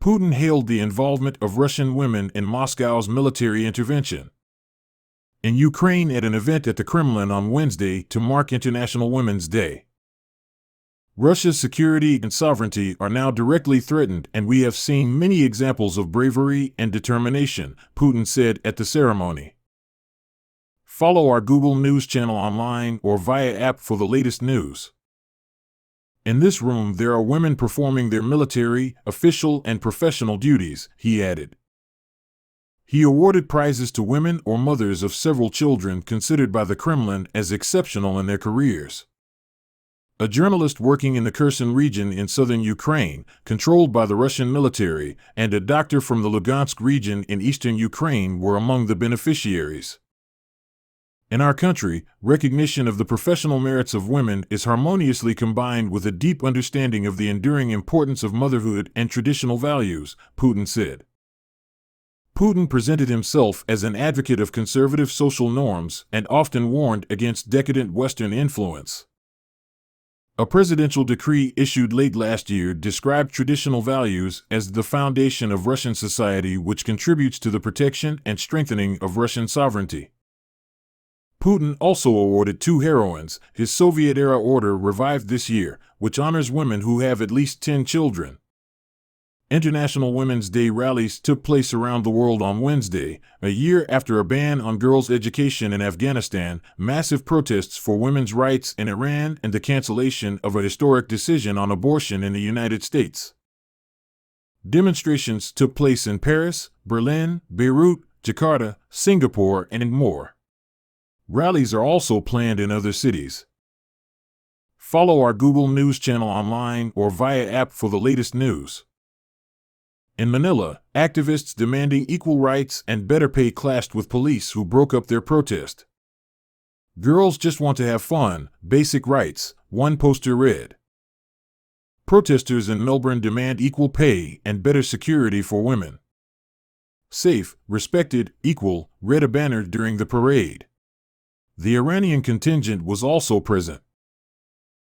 Putin hailed the involvement of Russian women in Moscow's military intervention. In Ukraine, at an event at the Kremlin on Wednesday to mark International Women's Day. Russia's security and sovereignty are now directly threatened, and we have seen many examples of bravery and determination, Putin said at the ceremony. Follow our Google News channel online or via app for the latest news. In this room there are women performing their military, official, and professional duties, he added. He awarded prizes to women or mothers of several children considered by the Kremlin as exceptional in their careers. A journalist working in the Kherson region in southern Ukraine, controlled by the Russian military, and a doctor from the Lugansk region in eastern Ukraine were among the beneficiaries. In our country, recognition of the professional merits of women is harmoniously combined with a deep understanding of the enduring importance of motherhood and traditional values, Putin said. Putin presented himself as an advocate of conservative social norms and often warned against decadent Western influence. A presidential decree issued late last year described traditional values as the foundation of Russian society, which contributes to the protection and strengthening of Russian sovereignty. Putin also awarded 2 heroines his Soviet-era order revived this year, which honors women who have at least 10 children. International Women's Day rallies took place around the world on Wednesday, a year after a ban on girls' education in Afghanistan, massive protests for women's rights in Iran, and the cancellation of a historic decision on abortion in the United States. Demonstrations took place in Paris, Berlin, Beirut, Jakarta, Singapore, and more. Rallies are also planned in other cities. Follow our Google News channel online or via app for the latest news. In Manila, activists demanding equal rights and better pay clashed with police who broke up their protest. Girls just want to have fun, basic rights, one poster read. Protesters in Melbourne demand equal pay and better security for women. Safe, respected, equal, read a banner during the parade. The Iranian contingent was also present.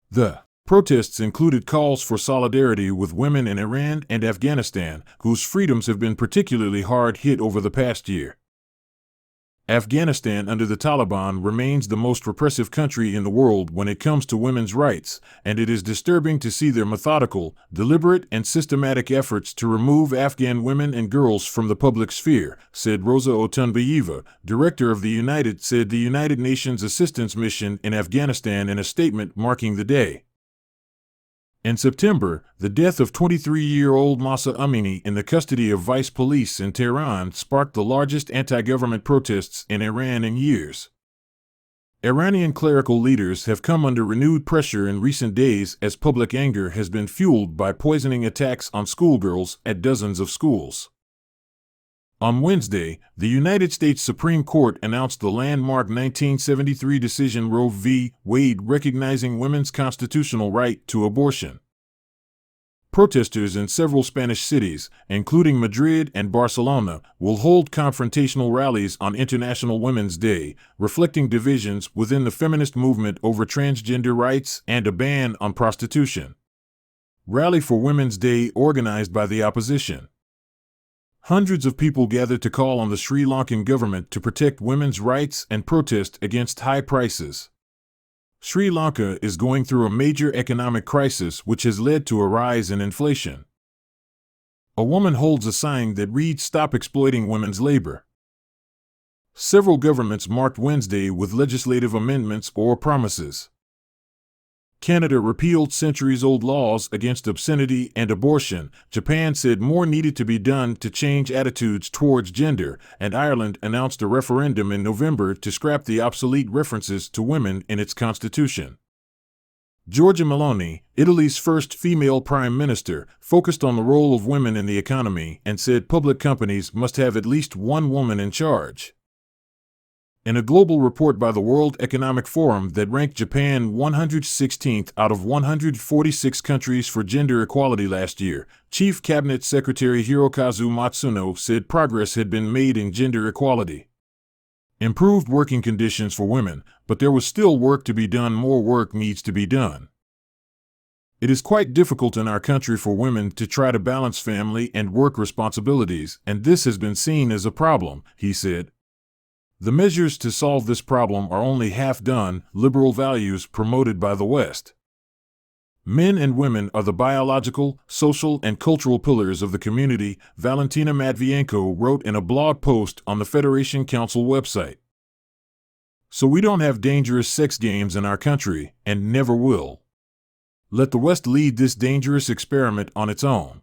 The protests included calls for solidarity with women in Iran and Afghanistan, whose freedoms have been particularly hard hit over the past year. Afghanistan under the Taliban remains the most repressive country in the world when it comes to women's rights, and it is disturbing to see their methodical, deliberate, and systematic efforts to remove Afghan women and girls from the public sphere, said Rosa Otunbayeva, director of the United Nations Assistance Mission in Afghanistan in a statement marking the day. In September, the death of 23-year-old Mahsa Amini in the custody of vice police in Tehran sparked the largest anti-government protests in Iran in years. Iranian clerical leaders have come under renewed pressure in recent days as public anger has been fueled by poisoning attacks on schoolgirls at dozens of schools. On Wednesday, the United States Supreme Court announced the landmark 1973 decision Roe v. Wade recognizing women's constitutional right to abortion. Protesters in several Spanish cities, including Madrid and Barcelona, will hold confrontational rallies on International Women's Day, reflecting divisions within the feminist movement over transgender rights and a ban on prostitution. Rally for Women's Day organized by the opposition. Hundreds of people gathered to call on the Sri Lankan government to protect women's rights and protest against high prices. Sri Lanka is going through a major economic crisis which has led to a rise in inflation. A woman holds a sign that reads "Stop exploiting women's labor." Several governments marked Wednesday with legislative amendments or promises. Canada repealed centuries-old laws against obscenity and abortion. Japan said more needed to be done to change attitudes towards gender, and Ireland announced a referendum in November to scrap the obsolete references to women in its constitution. Giorgia Meloni, Italy's first female prime minister, focused on the role of women in the economy and said public companies must have at least one woman in charge. In a global report by the World Economic Forum that ranked Japan 116th out of 146 countries for gender equality last year, Chief Cabinet Secretary Hirokazu Matsuno said progress had been made in gender equality. Improved working conditions for women, but there was still work to be done. More work needs to be done. It is quite difficult in our country for women to try to balance family and work responsibilities, and this has been seen as a problem, he said. The measures to solve this problem are only half done, liberal values promoted by the West. Men and women are the biological, social, and cultural pillars of the community, Valentina Matvienko wrote in a blog post on the Federation Council website. So we don't have dangerous sex games in our country, and never will. Let the West lead this dangerous experiment on its own.